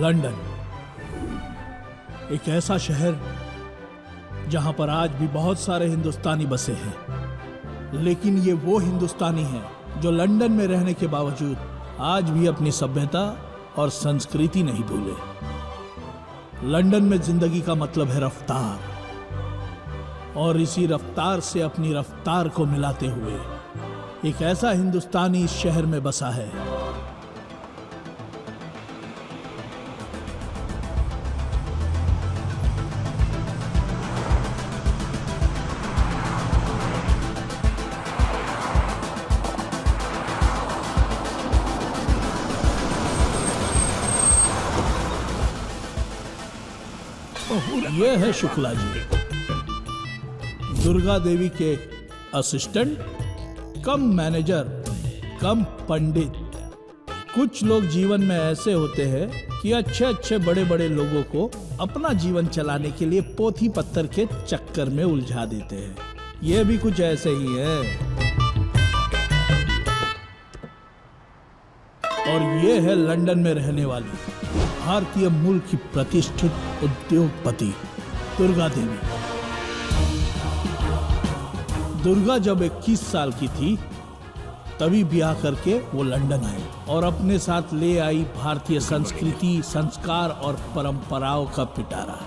London एक ऐसा शहर जहां पर आज भी बहुत सारे हिंदुस्तानी बसे हैं, लेकिन ये वो हिंदुस्तानी हैं जो लंदन में रहने के बावजूद आज भी अपनी सभ्यता और संस्कृति नहीं भूले। लंदन में जिंदगी का मतलब है रफ्तार, और इसी रफ्तार से अपनी रफ्तार को मिलाते हुए एक ऐसा हिंदुस्तानी इस शहर में बसा है। ये है शुक्ला जी, दुर्गा देवी के असिस्टेंट कम मैनेजर कम पंडित। कुछ लोग जीवन में ऐसे होते हैं कि अच्छे अच्छे बड़े बड़े लोगों को अपना जीवन चलाने के लिए पोथी पत्थर के चक्कर में उलझा देते हैं। ये भी कुछ ऐसे ही है। और ये है लंदन में रहने वाली भारतीय मूल की प्रतिष्ठित उद्योगपति दुर्गा देवी। दुर्गा जब 21 साल की थी तभी ब्याह करके वो लंदन आई और अपने साथ ले आई भारतीय संस्कृति, संस्कार और परंपराओं का पिटारा।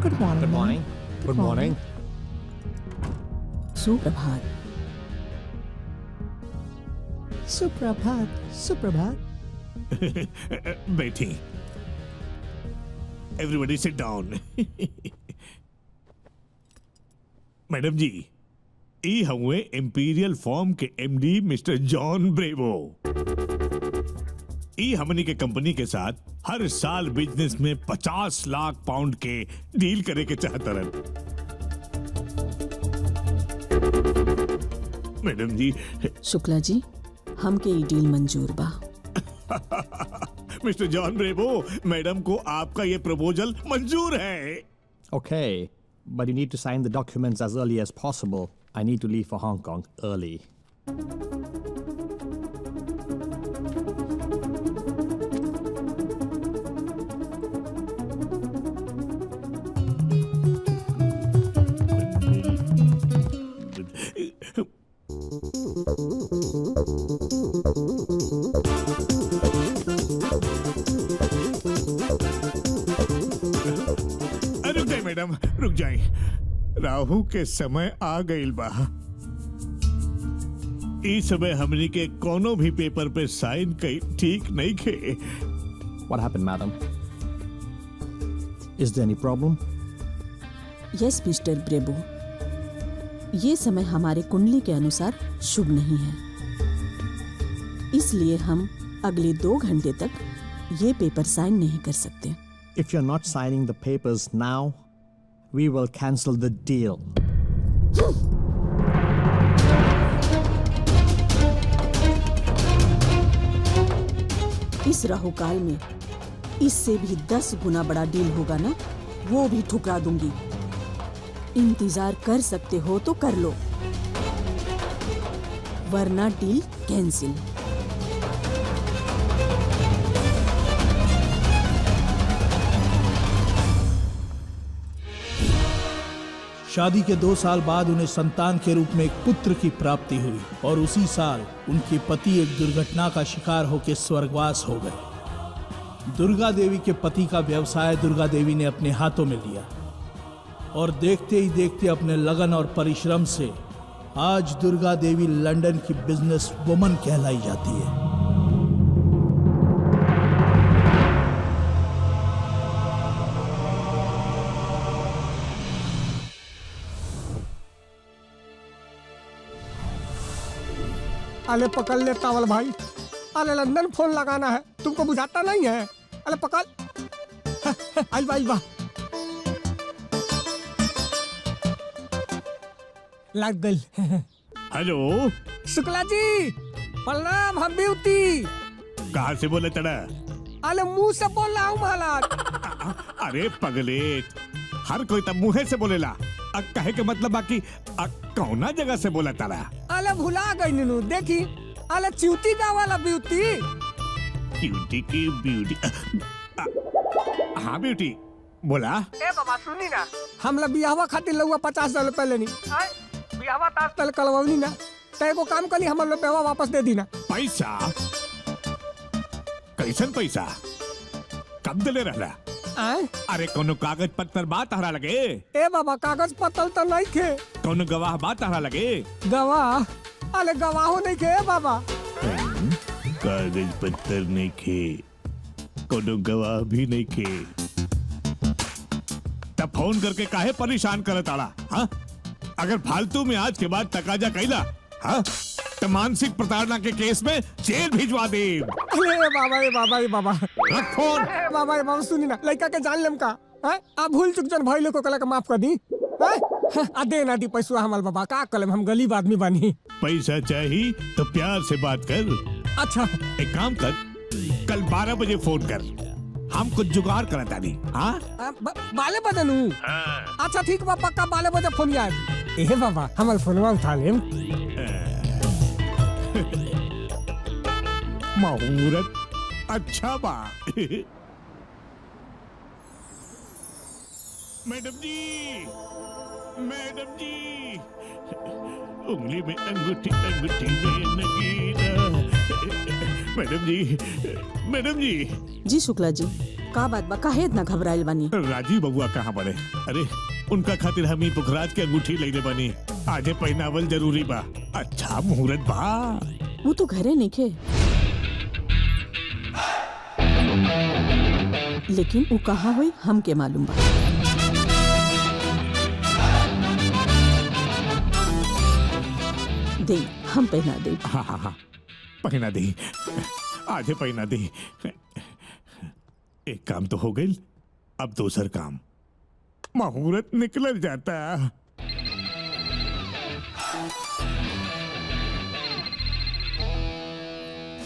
Good morning. Good morning. Good morning. सुप्रभात। सुप्रभात। सुप्रभात। बैठी। Everybody sit down. मैडम जी, ई हुए इंपीरियल फॉर्म के एमडी मिस्टर जॉन ब्रेवो। ई हमनी के कंपनी के साथ हर साल बिजनेस में 50 लाख पाउंड के डील करे के चाहतरन। मैडम जी। शुक्ला जी, हमके ई डील मंजूर बा। मिस्टर जॉन ब्रेवो, मैडम को आपका ये प्रपोजल मंजूर है। Okay, but you need to sign the documents as early as possible. I need to leave for Hong Kong early. रुक जाए मैडम, रुक जाए। राहु के समय आ गईल बा। इस समय हमनी के कोनो भी पेपर पे साइन कई ठीक नहीं खे। What happened, madam? Is there any problem? Yes mister ब्रेबो, ये समय हमारे कुंडली के अनुसार शुभ नहीं है, इसलिए हम अगले 2 घंटे तक ये पेपर साइन नहीं कर सकते। If you're not signing the papers now, we will cancel the deal. इस राहुकाल में इससे भी 10 गुना बड़ा डील होगा ना, वो भी ठुकरा दूंगी। इंतजार कर सकते हो तो कर लो, वरना डील कैंसिल। शादी के 2 साल बाद उन्हें संतान के रूप में एक पुत्र की प्राप्ति हुई और उसी साल उनके पति एक दुर्घटना का शिकार होकर स्वर्गवास हो गए। दुर्गा देवी के पति का व्यवसाय दुर्गा देवी ने अपने हाथों में लिया और देखते ही देखते अपने लगन और परिश्रम से आज दुर्गा देवी लंदन की बिजनेस वुमन कहलाई जाती है। अरे पकड़ ले टावल भाई, अरे लंदन फोन लगाना है, तुमको बुझाता नहीं है? अरे पकड़। आई बा, आई बा। लग गई। हेलो शुक्ला जी, प्रणाम। हम ब्यूटी। कहाँ से बोले तड़ा? अरे मुंह से बोल रहा हूँ महाराज। अरे पगले, हर कोई तब मुंह से बोलेला। कहे के मतलब बाकी कौना जगह से बोला तारा? अरे भुला गई नीनू, देखी अरे च्यूटी का वाला ब्यूटी। ब्यूटी की ब्यूटी। हाँ ब्यूटी, बोला। ए बाबा सुनी ना, हमला बियाहवा खातिर लउआ 50,000 रुपए लेनी। बियाहवा तास तल कलवनी ना, तय को काम कली हमर रुपया वापस दे दी ना। पैसा? कैसन पैसा? कब दिले रहला? अरे कोनो कागज पत्तर बात तहरा लगे? ए बाबा कागज पत्तर तो नहीं खे। कोनो गवाह बात तहरा लगे? गवाह? अरे गवाहो नहीं खे बाबा। कागज पत्तर नहीं खे, कोनो गवाह भी नहीं खे, तब फोन करके काहे परेशान करत आड़ा? हाँ? अगर फालतू में आज के बाद तकाजा कैला, हाँ? तो मानसिक प्रताड़ना के केस में जेल भिजवा दे। अरे बाबा ए बाबा ए बाबा। रख फोन। ए बाबा ए बाबा सुनी ना, लड़का के जान लेम का? आप भूल चुक जन भइले को कला के माफ कर दी। आ दे ना दी पैसा हमार बाबा, का कलम हम गरीब आदमी बानी। पैसा चाहिए तो प्यार से बात कर। अच्छा एक काम कर, कल 12 बजे फोन कर, हम कुछ जुगाड़ करता नहीं। हाँ? बाले बजे नू? अच्छा ठीक बा, पक्का 12 बजे फोन यार। ए बाबा हमार फोनवा उठा लेम। मुहूर्त अच्छा बा। मैडम जी, मैडम जी, उंगली में अंगूठी, अंगूठी में नगीना। मैडम जी, मैडम जी। जी शुक्ला जी, का बात बा, काहे इतना घबराइल बानी? राजीव बबुआ कहाँ पड़े? अरे उनका खातिर हम ही पुखराज के अंगूठी लेने बनी, आजे पहनावल जरूरी बा। अच्छा मुहूर्त बा। वो तो घरे नहीं खे, लेकिन वो कहाँ हुई हमके मालूम बा। दे हम पहना दे। हाँ हाँ हाँ, पहना दे, आजे पहना दे। एक काम तो हो गई, अब दूसर काम। मुहूर्त निकल जाता।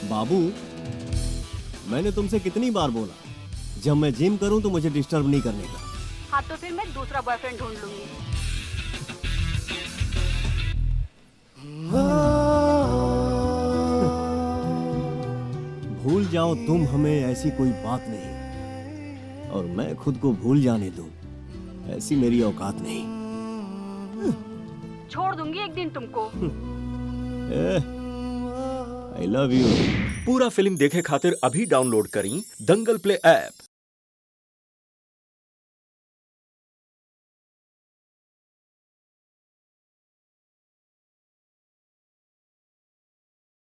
बाबू, मैंने तुमसे कितनी बार बोला, जब मैं जिम करूं तो मुझे डिस्टर्ब नहीं करने का। हाँ तो फिर मैं दूसरा बॉयफ्रेंड ढूंढ लूंगी। भूल जाओ तुम हमें, ऐसी कोई बात नहीं, और मैं खुद को भूल जाने दूं, ऐसी मेरी औकात नहीं। छोड़ दूंगी एक दिन तुमको। I love you. पूरा फिल्म देखे खातिर अभी डाउनलोड करी दंगल प्ले ऐप।